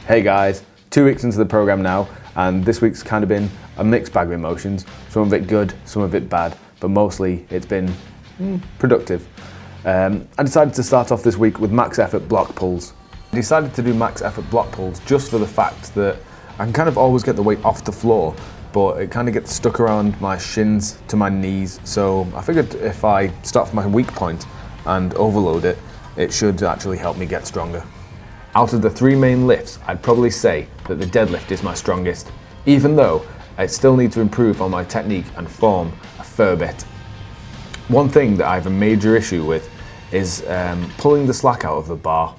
Hey guys, 2 weeks into the program now, and this week's kind of been a mixed bag of emotions. Some of it good, some of it bad, but mostly it's been productive. I decided to start off this week with max effort block pulls. I decided to do max effort block pulls just for the fact that I can kind of always get the weight off the floor, but it kind of gets stuck around my shins to my knees, so I figured if I start from my weak point and overload it, it should actually help me get stronger. Out of the 3 main lifts, I'd probably say that the deadlift is my strongest, even though I still need to improve on my technique and form a fair bit. One thing that I have a major issue with is pulling the slack out of the bar.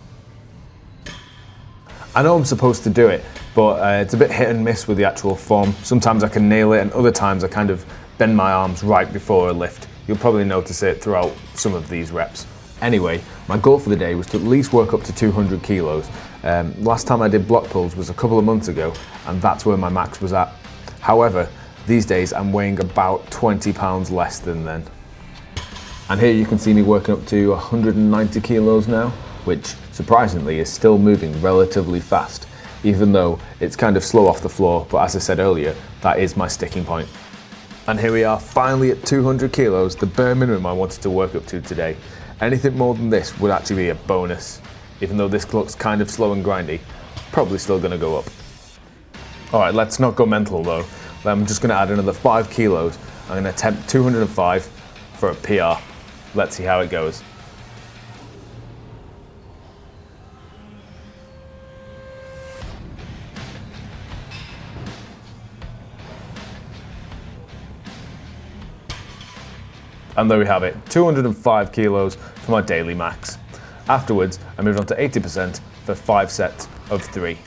I know I'm supposed to do it, but it's a bit hit and miss with the actual form. Sometimes I can nail it, and other times I kind of bend my arms right before a lift. You'll probably notice it throughout some of these reps. Anyway, my goal for the day was to at least work up to 200 kilos. Last time I did block pulls was a couple of months ago, and that's where my max was at. However, these days I'm weighing about 20 pounds less than then. And here you can see me working up to 190 kilos now, which surprisingly is still moving relatively fast, even though it's kind of slow off the floor, but as I said earlier, that is my sticking point. And here we are, finally at 200 kilos, the bare minimum I wanted to work up to today. Anything more than this would actually be a bonus. Even though this looks kind of slow and grindy, probably still gonna go up. All right, let's not go mental though. I'm just gonna add another 5 kilos. I'm gonna attempt 205 for a PR. Let's see how it goes. And there we have it, 205 kilos for my daily max. Afterwards, I moved on to 80% for 5 sets of 3.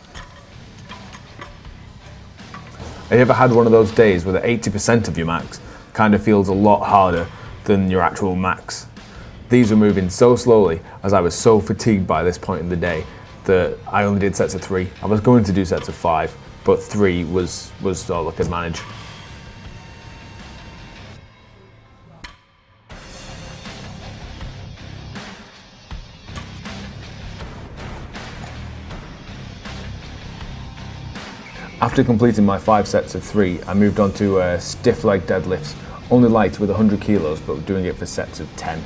Have you ever had one of those days where the 80% of your max kind of feels a lot harder than your actual max? These were moving so slowly as I was so fatigued by this point in the day that I only did sets of 3. I was going to do sets of 5, but 3 was all I could manage. After completing my 5 sets of 3, I moved on to stiff leg deadlifts, only light with 100 kilos, but doing it for sets of 10.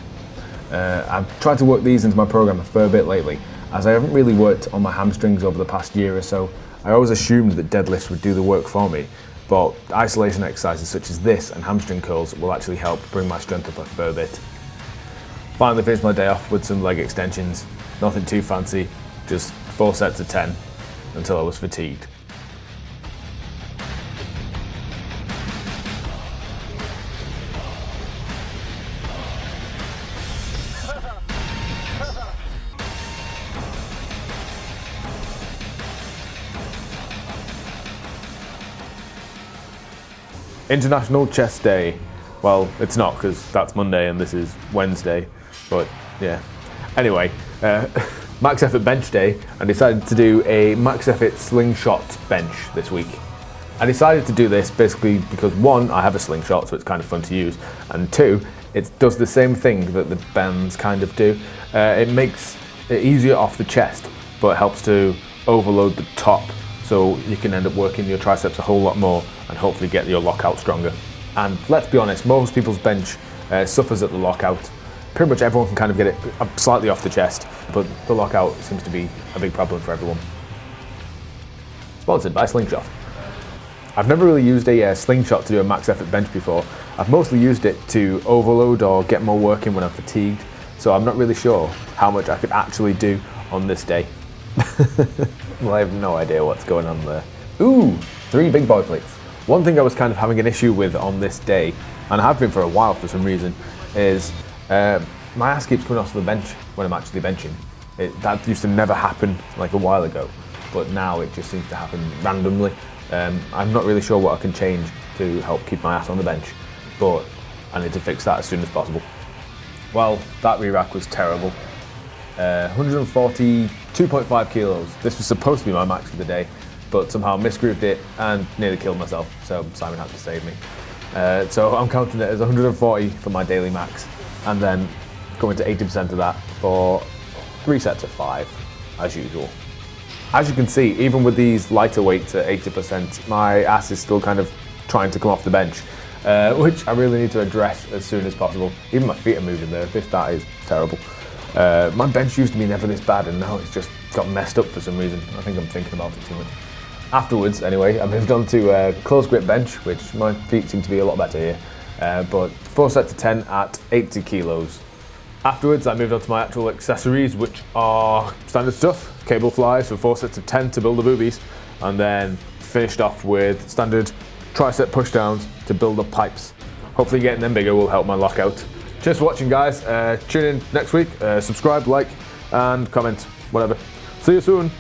I've tried to work these into my program a fair bit lately, as I haven't really worked on my hamstrings over the past year or so. I always assumed that deadlifts would do the work for me, but isolation exercises such as this and hamstring curls will actually help bring my strength up a fair bit. Finally finished my day off with some leg extensions, nothing too fancy, just 4 sets of 10 until I was fatigued. International Chest Day. Well, it's not because that's Monday and this is Wednesday, but yeah. Anyway, max effort bench day. I decided to do a max effort slingshot bench this week. I decided to do this basically because 1, I have a slingshot, so it's kind of fun to use, and 2, it does the same thing that the bands kind of do. It makes it easier off the chest, but it helps to overload the top, so you can end up working your triceps a whole lot more and hopefully get your lockout stronger. And let's be honest, most people's bench suffers at the lockout. Pretty much everyone can kind of get it slightly off the chest, but the lockout seems to be a big problem for everyone. Sponsored by Slingshot. I've never really used a slingshot to do a max effort bench before. I've mostly used it to overload or get more work in when I'm fatigued, so I'm not really sure how much I could actually do on this day. Well, I have no idea what's going on there. Ooh, 3 big boy plates. One thing I was kind of having an issue with on this day, and I have been for a while for some reason, is my ass keeps coming off the bench when I'm actually benching. That used to never happen like a while ago, but now it just seems to happen randomly. I'm not really sure what I can change to help keep my ass on the bench, but I need to fix that as soon as possible. Well, that re-rack was terrible. 142.5 kilos. This was supposed to be my max for the day, but somehow misgrouped it and nearly killed myself, so Simon had to save me. So I'm counting it as 140 for my daily max, and then going to 80% of that for 3 sets of 5, as usual. As you can see, even with these lighter weights at 80%, my ass is still kind of trying to come off the bench, which I really need to address as soon as possible. Even my feet are moving there. That is terrible. My bench used to be never this bad, and now it's just got messed up for some reason. I think I'm thinking about it too much. Afterwards, anyway, I moved on to close grip bench, which my feet seem to be a lot better here. But 4 sets of 10 at 80 kilos. Afterwards, I moved on to my actual accessories, which are standard stuff. Cable flies for 4 sets of 10 to build the boobies, and then finished off with standard tricep pushdowns to build the pipes. Hopefully getting them bigger will help my lockout. Cheers for watching, guys. Tune in next week. Subscribe, like, and comment, whatever. See you soon.